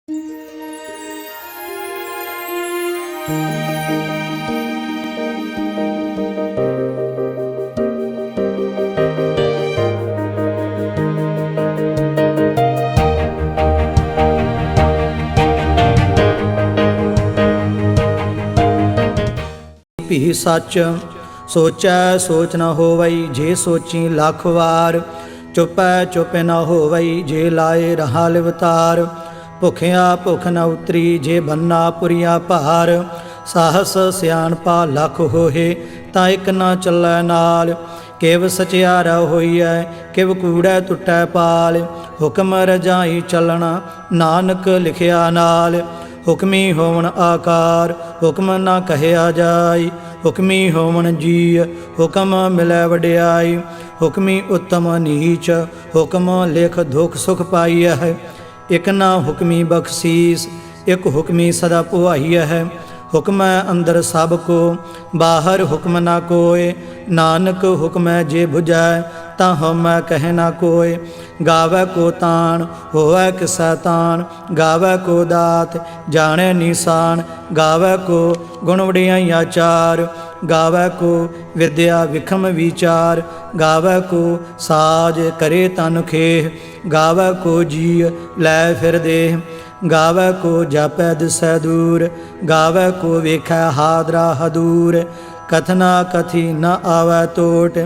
भी सच सोचै सोच न होवई, जे सोची लख वार। चुपै चुप न होवई, जे लाए रहा लिवतार। भुखिया भुख न उतरी, जे बन्ना पुरिया भार। साहस सियाणपा लख होहे, तां इक न चलै नाल। किव सचियारा होईਐ, किव कूड़ै टुटै पाल। हुक्म रजाई चलना, नानक लिखिया नाल। हुक्मी होवन आकार, हुक्म ना कहया जाय। हुक्मी होवन जीय, हुक्म मिलै वड्याई। हुक्मी उत्तम नीच, हुक्म लिख दुख सुख पाईਐ। इक ना हुक्मी बख्शीस, इक हुक्मी सदा पुआईਐ। हुक्म अंदर सब को, बाहर हुक्म ना कोय। नानक हुक्म जे बुझै, तां हमै कह ना कोय। गावै को तान, होवै किसै तान। गावै को दात, जाणै निशान। गावै को गुण वडियाइया चार। गावै को विद्या विखम विचार। गावै को साज करे तन खेह। गावै को जीय लै फिर देह। गावै को जापै दिसै दूर। गावै को वेखै हादरा हदूर। कथना कथी न आवै टोट,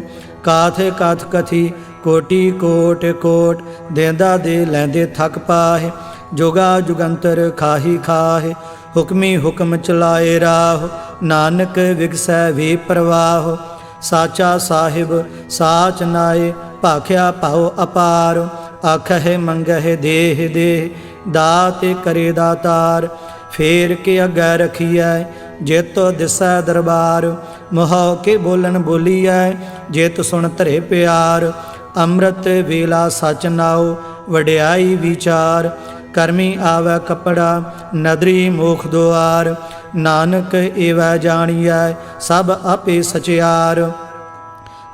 काथ कथ कथी कोटि कोट कोट। देंदा दे लैंदे थक पाहे, जुगा जुगंतर खाही खाहे। हुक्मी हुक्म चलाए राह, नानक विगसै वे प्रवाह। साचा साहिब साच नाए, भाख्या पाओ अपार। आखह मंगह देह देह, दात करे दातार। फेर के अगै रखिए, जित दिसै दरबार। मोह के बोलन बोलीऐ, जित सुन धरे प्यार। अमृत वेला सच नाओ, वड्याई विचार। करमी आवै कपड़ा, नदरी मोख दुआर। नानक एवै जानिए, सब आपे सचियार।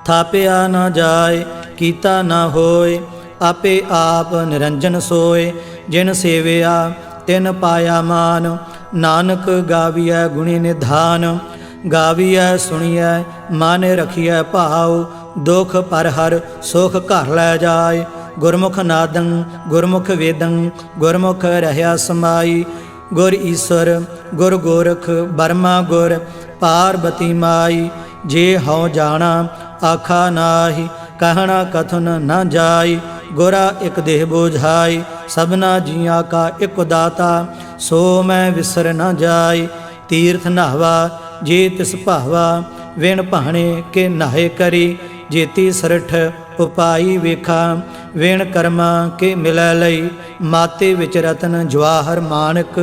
थापिया न जाय, कीता न होय। आपे आप निरंजन सोय। जिन सेविया तिन पाया मान। नानक गाविया गुणी निधान। गाविया सुनिया मन रखिया भाव। दुख पर हर सुख घर लै जाय। गुरमुख नादं गुरमुख वेदं, गुरमुख रहया समाई। गुर ईश्वर गुर गोरख, बर्मा गुर पार्वती माई। जे हਉ जाना आखा नाहि, कहना कथन न जाय। गोरा एक देह बोझाई, सबना जिया का एक दाता। सो मैं विसर न जाय। तीर्थ नहावा जे तिस भावा, विण भाणे के नाहे करी। जेती सरठ उपाई वेखा, विण कर्मा के मिलै लई। माते विच रतन जवाहर मानक,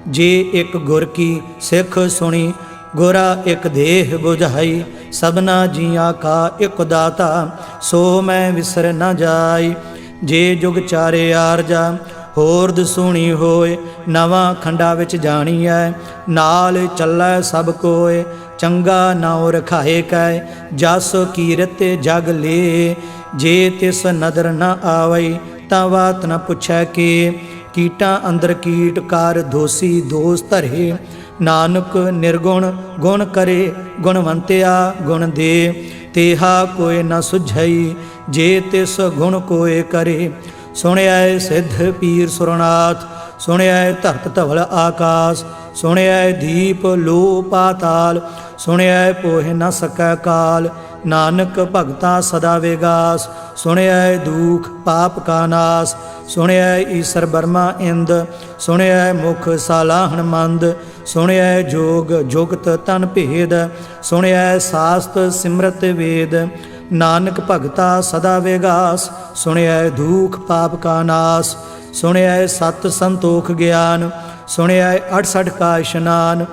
जे एक गुर की सिख सुनी। गोरा एक देह बुझाई, सबना जिया का एक दाता। सो मैं विसर न जाय। जे जुग चारे आरजा, होरद सूणी होए। नवां खंडा विच जाणीਐ, नाल ਚੱਲੈ सब कोय। चंगा नाਉ रखाए कै, जस कीरत जग ले। जे तिस नदर न आवई, तां बात न पुछै के। कीटां अंदर कीट कार, दोषी दोष धरे। नानक निर्गुण गुण करे, गुणवंतिया गुण दे। तेहा कोय न सुझई, जे तिस गुण कोय करे। सुनिया सिद्ध पीर सुरनाथ, सुनिया धरत धवल आकाश। सुनिया दीप लो पाताल, सुनिया पोह न सकै काल। नानक भगता सदा विगास, सुनिया दुख पाप का नाश। सुनिया ईसर बर्मा इंद, सुनिया मुख सालाहन मंद। सुनिया जोग जुगत तन भेद, सुनिया शास्त्र सिमरत वेद। नानक भगता सदा विगास, सुनिया दुख पाप का नाश। सुनिया सत संतोख ज्ञान, सुनिया 68 का इशनान।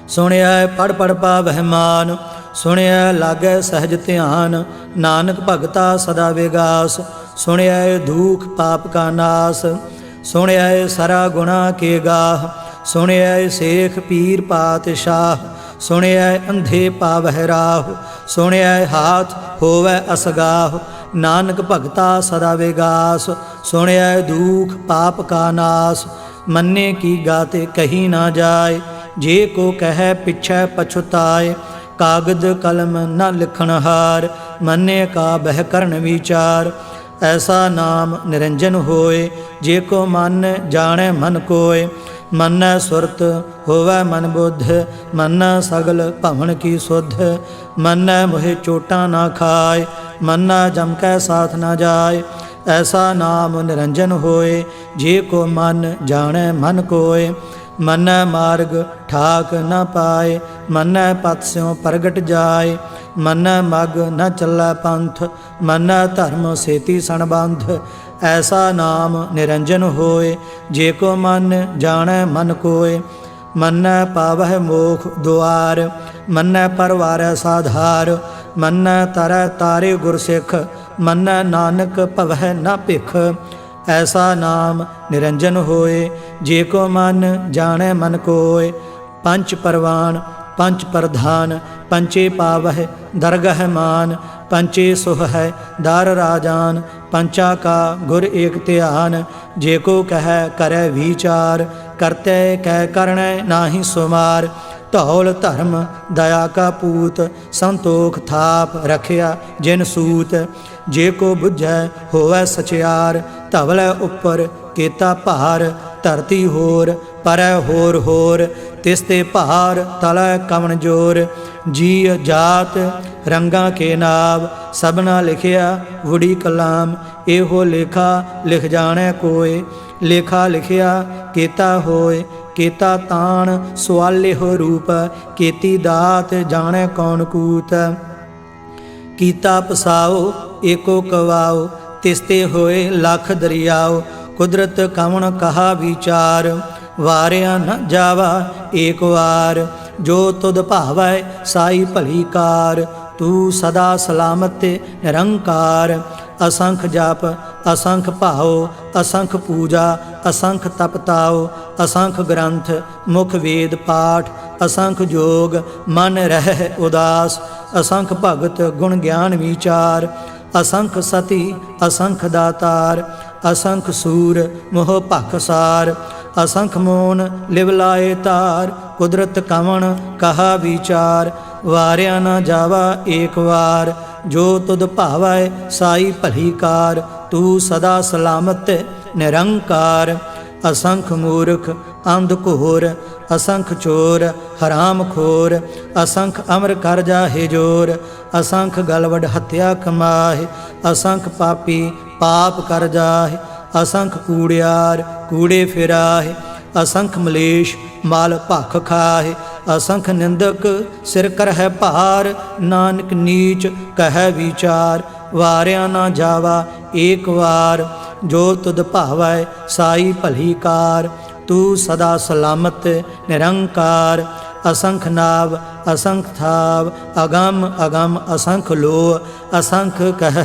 सुनिया पढ़ पढ़ पावਹਿ मान, सुनिया लागै सहज ध्यान। नानक भगता सदा विगास, सुनिया दुख पाप का नाश। सुनिया सरा गुणा के गाह, सुनिया शेख पीर पातशाह। सुनिया अंधे पावਹਿ राह, सुनिया हाथ होवै असगाह। नानक भगता सदा विगास, सुनिया दुख पाप का नाश। मन्ने की गाते कही ना जाए, जे को कह पिछै पछुताए। कागद कलम न लिखन हार, मन्ने का बह करन विचार। ऐसा नाम निरंजन होए, जे को मन जाने मन कोय। मन्नै सुरत होवै मन बुद्ध, मन्नै सगल भवन की सुध। मन्नै मोहे चोटा ना खाए, मन्नै जम कै साथ न जाए। ऐसा नाम निरंजन होए, जे को मन जाने मन कोय। मन्नै मार्ग ठाक न पाए, मन्नै पथ स्यों प्रगट जाए। मन्नै मग न चलै पंथ, मन्नै धर्म सेती सणबंध। ऐसा नाम निरंजन होए, जे को मन जाने मन कोय। मन्नै पावह मोख दुआर, मन्नै परवारै साधार। मन्नै तरੈ तारे गुरसिख, मन्नै नानक भवै न भिख। ऐसा नाम निरंजन होए, जे को मन जाने मन कोय। पंच परवान पंच प्रधान, पंचे पावह दरगह मान। पंचे सुह है दार राजान, पंचा का गुर एक ध्यान। जे को कह करे विचार, करते कह करने नाहि सुमार। धौल धर्म दया का पूत, संतोख थाप रखिया जिन सूत। जे को बुझै होवै सचियार, धवलै उपर केता भार। धरती होर परै होर होर, तिसते भार तलै कवन जोर। जी जात रंगा के नाव, सबना लिखिया वुड़ी कलाम। एहो लेखा लिख जाने कोय, लेखा लिखिया केता होय। केता ताण सुआले हो रूप, केती दात जाने कौन कूत। कीता पसाओ एको कवाओ, तिसते होए लख दरियाओ। कुदरत कवन कहा विचार, वारिया न जावा एक वार। जो तुद भावै साई भली कार, तू सदा सलामत निरंकार। असंख जाप असंख भाओ, असंख पूजा असंख तपताओ। असंख ग्रंथ मुख वेद पाठ, असंख जोग मन रह उदास। असंख भगत गुण ज्ञान विचार, असंख सती असंख दातार। असंख सूर मोह भखसार, असंख मोन लिवलाए तार। कुदरत कवन कहा विचार, वारिया न जावा एक वार। जो तुद भावै साई भली कार, तू सदा सलामत निरंकार। असंख मूर्ख अंध घोर, असंख चोर हराम खोर। असंख अमर कर जाहे जोर, असंख गलवड हत्या कमाहे। असंख पापी पाप कर जाहे, असंख कूड़ियार कूड़े फिराहे। असंख मलेश माल भख खाहे, असंख निंदक सिर करह भार। नानक नीच कह विचार, वारिया न जावा एक वार। जो तुद भावै साई भली कार, तू सदा सलामत निरंकार। असंख नाव असंख थाव, अगम अगम असंख लोह। असंख कह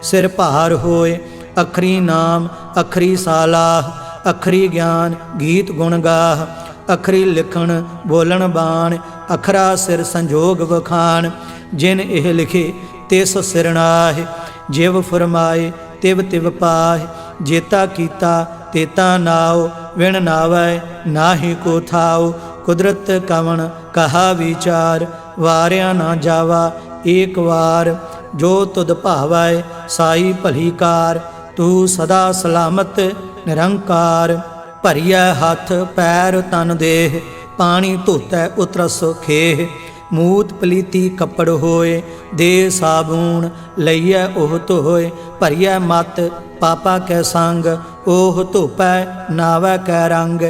सिर भार होए, अखरी नाम अखरी सालाह। अखरी ज्ञान गीत गुण गाह, अखरी लिखण बोलन बाण। अखरा सिर संजोग वखान, जिन एह लिखे तिस सिर नाहि। जिव फरमाए तिव तिव पाहि, जेता कीता तेता नाओ। विण नावै नाहि को थाओ, कुदरत कवन कहा विचार। वारिया ना जावा एक वार, जो तुद भावै साई भली कार। तू सदा सलामत निरंकार। भरिया हाथ पैर तन देह, पानी धोतै उतरस खेह। मूत पलीती कपड़ होए, दे साबून लईयै ओह धोए। भरिया मत पापा कै संग, ओह धोपै नावै कै रंग।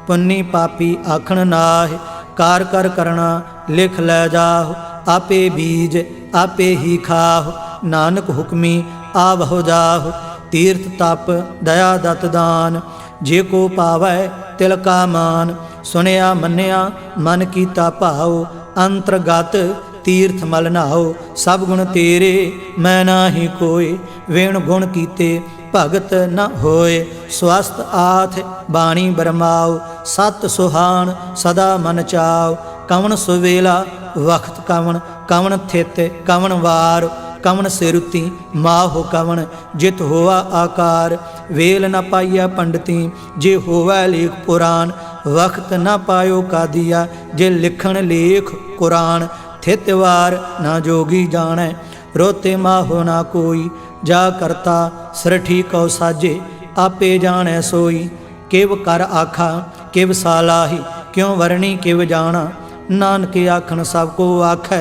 पुन्नी पापी आखण नाहि, कार कर करना लिख लै जाहो। आपे बीज आपे ही खाहो, नानक हुक्मी आवहो जाहो। तीर्थ तप दया दत दान, जे को पावै तिल का मान। सुनिया मन्निया मन कीता भाओ, अंतरगत तीर्थ मल नहाओ। सब गुण तेरे मैं नाहि कोय, वेण गुण कीते भगत न होए। स्वस्थ आथ बाणी बरमाओ, सत सुहान सदा मन चाओ। कवन सुवेला वक्त कवन, कवन थित कवन वार। कवन सिरुति माहो कवन, जित होआ आकार। वेल न पाइया पंडिती जे होवै लेख पुराण। वक्त न पायो कादिया जे लिखण लेख कुरान। थितवार न जोगी जानै रोते माहो ना कोई। जा करता सरठी कौ साजे आपे जानै सोई। किव कर आखा किव सालाही क्यों वरणी किव जाना। नानक आखन सब को आखै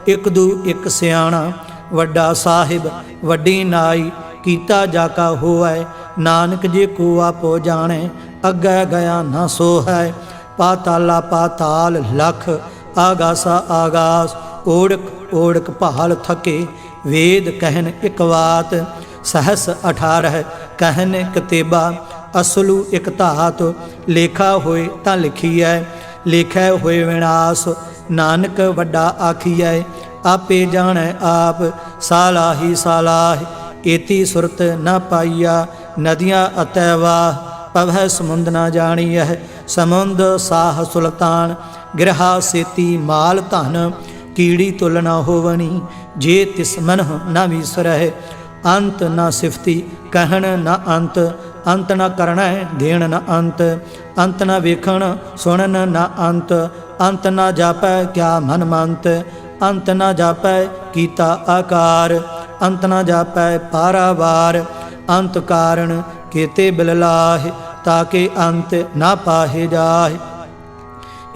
एक दू एक सियाणा। वड्डा साहिब वड्डी नाई कीता जाका होवै। नानक जे को आपो जाने अग्गै गया ना सो है। पाताला पाताल लख आगासा आगास। ओढ़क ओढ़क भाल थके वेद कहन एक बात। सहस 18 कहन कतेबा असलू एक धात। लेखा होए तां लिखीऐ लेखै होए विनाश। नानक वड्डा आखीऐ आपे जानै आप। सालाही सालाह एती सुरत न पाइया नदियाँ अतैवाह। पवह समुंद न जानियह समुंद साह सुल्तान। गिरहा सेती माल धन कीड़ी तुल न होवनी। जे तिस मनह न विसरह अंत न सिफती कहन न अंत। अंत न करण देण न अंत। अंत न वेखण सुनन न अंत। अंत न जापै क्या मन मंत। अंत न जापै कीता आकार। अंत न जापै पारावार। अंत कारण केते बिललाह ताके अंत न पाहे जाह।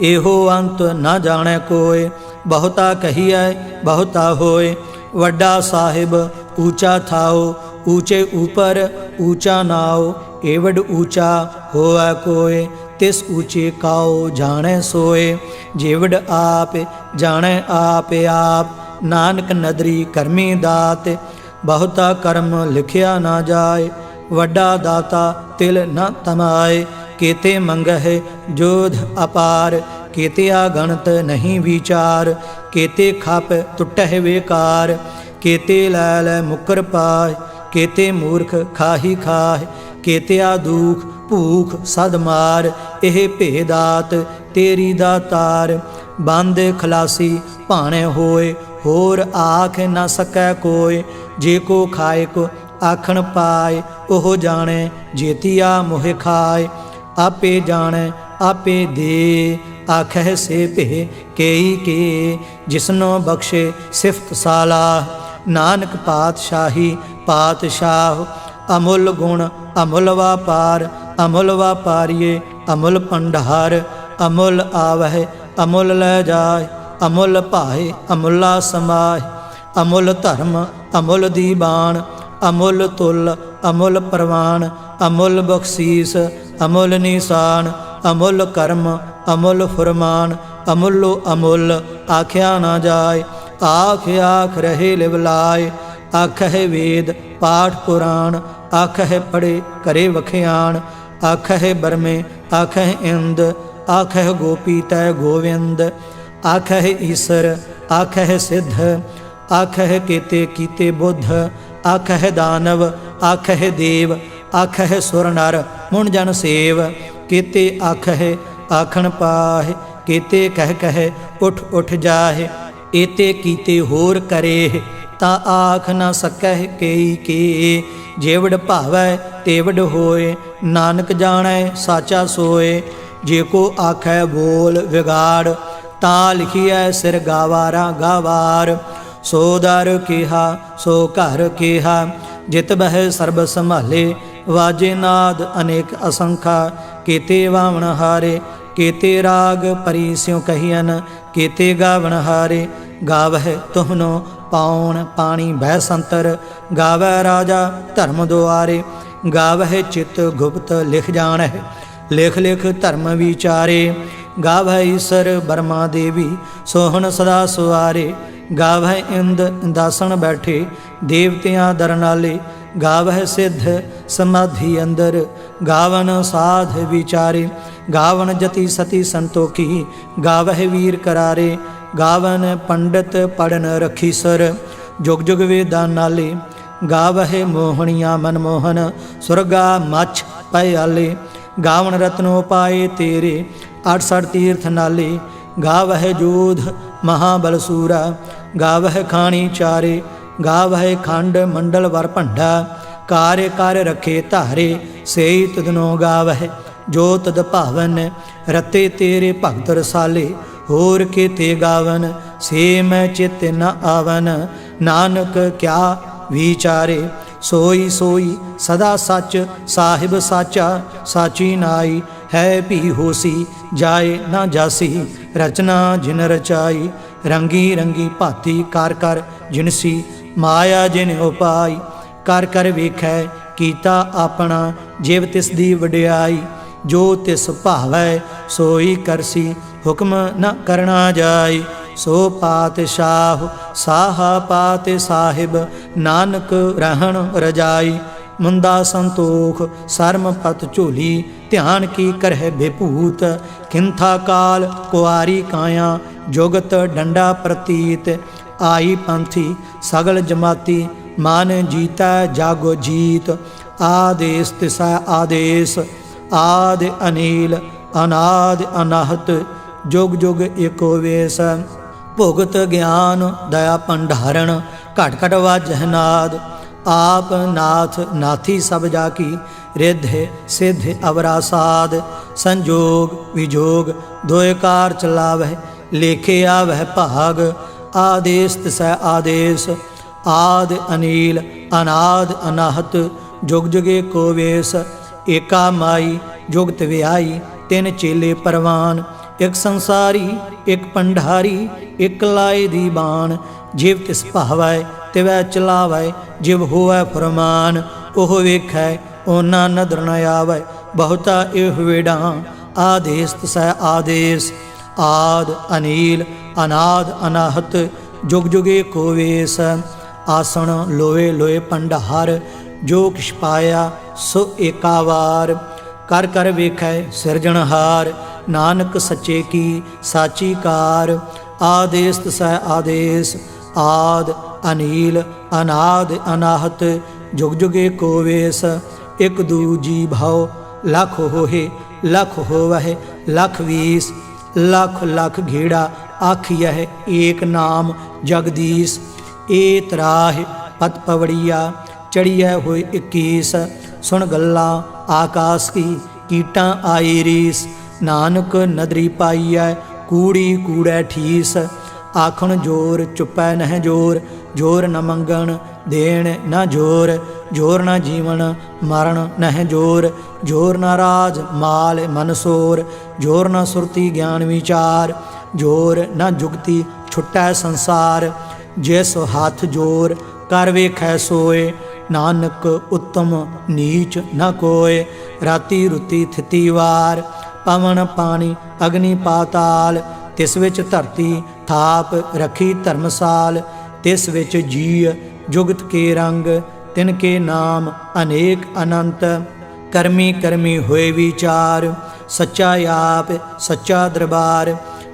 एहो अंत न जाने कोय बहुता कहिए बहुता होय। वड्डा साहिब ऊंचा थाओ ऊंचे ऊपर ऊंचा नाओ। एवड ऊंचा होवै कोय तिस ऊंचे काओ जाने सोए। जेवड आप जाने आप आप। नानक नदरी करमी दात बहुता कर्म लिखिया ना जाए। वड्डा दाता तिल न तमाए। केते मंगह जोध अपार केते आगणत नहीं विचार। केते खाप टुटह बेकार केते लैल मुकर पाय। केते मूर्ख खाही खाह केते आ दुख भूख सद मार। एह भेदात तेरी दातार। बंद खलासी भाणे होए होर आख न सकै कोय। जे को खाए को आखण पाए ओह जाने जेतिया मोह खाए। आपे जाने आपे दे आखह से भे केई के। जिसनो बख्शे सिफत सालाह नानक पातशाही पातशाह। अमुल गुण अमुल वापार अमुल वापारिये अमुल भंडार। अमुल आवह अमुल लै जाय अमुल भाए अमुला समाय। अमुल धर्म अमुल दीवान अमुल तुल अमुल प्रवान। अमुल बख्शीस अमुल निशान अमुल कर्म अमुल फुरमान। अमुलो अमुल आख्या ना जाय आख आख रहे लिवलाय। आखह वेद पाठ पुराण आखह पढ़े करे वखियान। आखह बरमे आखह इंद आखह गोपी तय गोविंद। आखह ईसर आखह सिद्ध आखह केते कीते बुद्ध। आखह दानव आखह देव आखह सुर नर मुन जन सेव। केते आखह आखण पाह केते कह कह उठ उठ जाहे। एते कीते होर करे ता आख न सकह केई के। जेवड भावै तेवड होए नानक जानै साचा सोए। जे को आखै बोल विगाड़ ता लिखिए सिर गावारा गावार। सो दर केहा सो घर केहा जित बह सर्ब संभाले। वाजे नाद अनेक असंखा केते वावण हारे। केते राग परी स्यों कहियन केते गावण हारे। गावह तुहनो पाउन पानी बह संतर। गावै राजा धर्म दुआरे। गावह चित गुप्त लिख जानह लिख लिख धर्म विचारे। गावह ईसर बर्मा देवी सोहन सदा सुआरे। गावह इंद दासन बैठे देवतियां दरनाले। गावह सिद्ध समाधि अंदर गावन साध विचारे। गावन जति सती संतोखी गावह वीर करारे। गावन पंडित पढ़न रखी सर जुग जुग वेदा नाले। गावह मोहनिया मनमोहन सुरगा मछ पयाले। गावन रत्नो पाए तेरे 68 तीर्थ नाले। गावह जोध महाबलसूरा गावह खाणी चारे। गावह खंड मंडल वर भंडा कार्य कर रखे धारे सेई तुदनो गावह जो तद भावन रते तेरे भगत रसाले होर के ते गावन से मैं चित न आवन नानक क्या विचारे सोई सोई सदा सच साहिब साचा साची नाई है भी होसी जाए ना जासी रचना जिन रचाई रंगी रंगी भाती कर कर जिनसी माया जिन उपाई कर कर वेखै कीता अपना जिव तिस दी वडियाई जो तिस भावै सोई करसी हुक्म न करना जाय सो पातशाह साहा पात साहिब नानक रहन रजाई मुंदा संतोख सरम पत झोली ध्यान की करह बेभूत किंथा काल कुआरी काया जुगत डंडा प्रतीत आई पंथी सगल जमाती मान जीता जागो जीत आदेश तिसा आदेश आदि अनिल अनादि अनाहत जुग जुग एको वेश भुगत ज्ञान दया भंडारण घट घट वाजह नाद आप नाथ नाथी सब जाकी रिद्धि सिद्धि अवरासाद संजोग विजोग दोयकार चलावह लेखे आवह भाग आदेश तिसै आदेश आदि अनिल अनाद अनाहत जुग जुगे को वेश एका माई जुगत व्याई तिन चेले परवान एक संसारी एक पंडारी एक लाए दी बाण जिव तिस भावै तिवै चलावै जिव होवै फरमान ओह वेखै ओना नदर न आवै बहुता एह वेड़ा आदेश तिसै आदेश आद अनिल अनाद अनाहत जुग जुगे को वेश आसन लोए लोए पंडार जो किछ पाया सो एका वार कर कर वेखै सिरजनहार नानक सच्चे की साची कार आदेश तिसै आदेश आद अनिल अनाद अनाहत जुग जुगे को वेश एक दूजी भाव लख होहे लख होवह लख वीस लख लख घेड़ा आखियह एक नाम जगदीश ए तराह पत पवड़िया चढ़िया हुए 21 सुन गल्ला आकाश की कीटा आई रीस नानक नदरी पाईऐ कूड़ी कूड़ै ठीस आखण जोर चुपै नह जोर जोर न मंगण देण न जोर जोर न जीवन मरण नह जोर जोर न राज माल मनसोर जोर न सुरती ज्ञान विचार जोर न जुगती छुटै संसार जिस हाथ जोर कर वेखै सोए नानक उत्तम नीच न कोय राती रुती थिति वार पवन पानी अग्नि पाताल तिस विच धरती थाप रखी धर्मसाल तिस विच जीय जुगत के रंग तिनके नाम अनेक अनंत करमी करमी होए विचार सच्चा आप सच्चा दरबार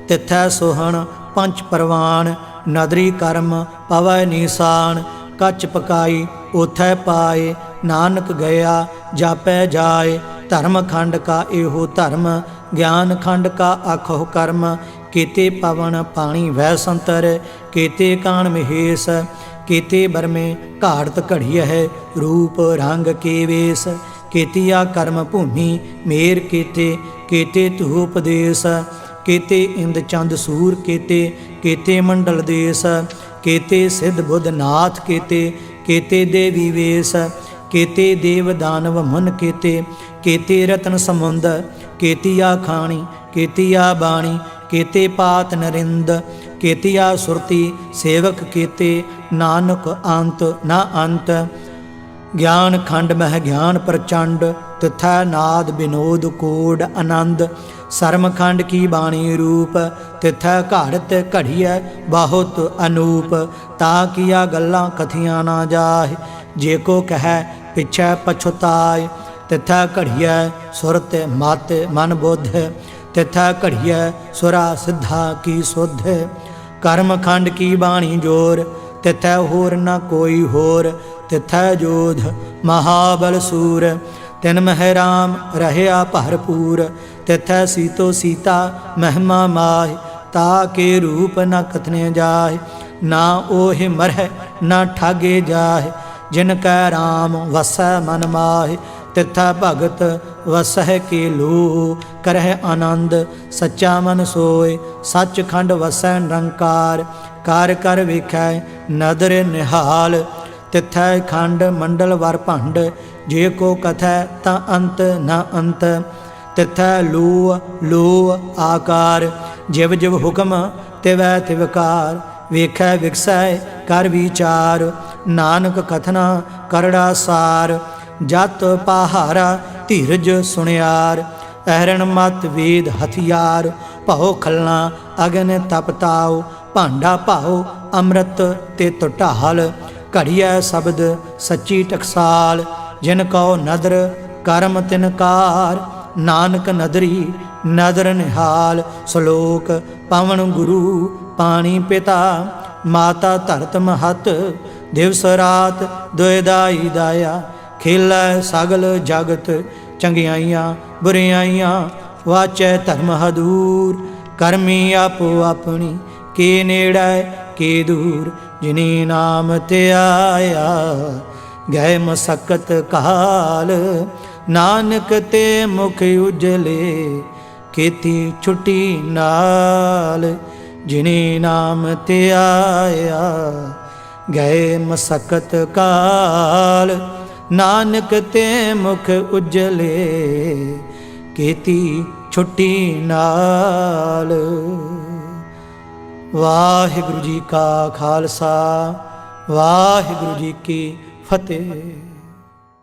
तिथै सोहन पंच परवान नदरी कर्म पवै निशान कच पकाई ओथै पाए नानक गया जापै जाए धर्म खंड का एहो धर्म ज्ञान खंड का आखो कर्म केते पवन पानी वह संतर केते कान महेश केते बरमे घाड़त घड़िय है रूप रंग के वेश केतिया कर्म भूमि मेर केते केते धूपदेश केते इंद चंद सूर केते केते मंडल देश केते सिद्ध बुद्ध नाथ केते केते देवी वेश केते देव दानव मन केते केते रतन समुंद केतिया खाणी केतिया बाणी केते पात नरिंद केतिया सुरती सेवक केते नानक अंत न अंत ज्ञान खंड मह ज्ञान प्रचंड तथा नाद विनोद कोड आनंद सरमखंड की बाणी रूप तिथै घाड़त घड़िय बहुत अनूप ता किया गल्लां कथियां ना जाए जे को कह पिछै पछुताय तिथै घड़िय सुरत मत मन बुद्ध तिथै घड़िय सुरा सिद्धा की सुध कर्म खंड की बाणी जोर तिथै होर न कोई होर तिथै जोध महाबल सूर तिन मह राम रहया भरपूर तिथै सीतो सीता महिमा माह ताके रूप न कथने जाए ना ओह मरह न ठागे जाए जिन कै राम वसै मन माहि, तिथै भगत वसह के लूह। करह आनंद सच्चा मन सोय, सचखंड वसै निरंकार। कार कर वेखै नदर निहाल, तिथै खंड मंडल वर भंड। जे को कथै ता अंत न अंत, तिथै लूह लूह आकार। जिव जिव हुक्म तिवै तिवकार, वेखै विकसै कर विचार। नानक कथना करड़ा सार, जत पहारा धीरज सुनियार। अहरण मत वेद हथियार, भाओ खलना अगन तपताओ। भांडा भाओ अमृत तित ढाल, घड़िया शब्द सच्ची टकसाल। जिन कहो नदर कर्म तिनकार, नानक नदरी नदर निहाल। श्लोक पवन गुरु पानी पिता, माता धरत महत। दिवस रात दुयदाई दाया, खेलै सगल जगत। चंगियाइयां बुरियाइयां वाचै धर्म हदूर। करमी आपो अपनी के नेड़ै के दूर। जिनी नाम ते आया गए मसकत काल, नानक ते मुख उजले खेती छुट्टी नाल। जिनी नाम ते आया गए मसकत काल, नानक ते मुख उजले खेती छुट्टी नाल। वाहिगुरु जी का खालसा, वाहिगुरु जी की फतेह।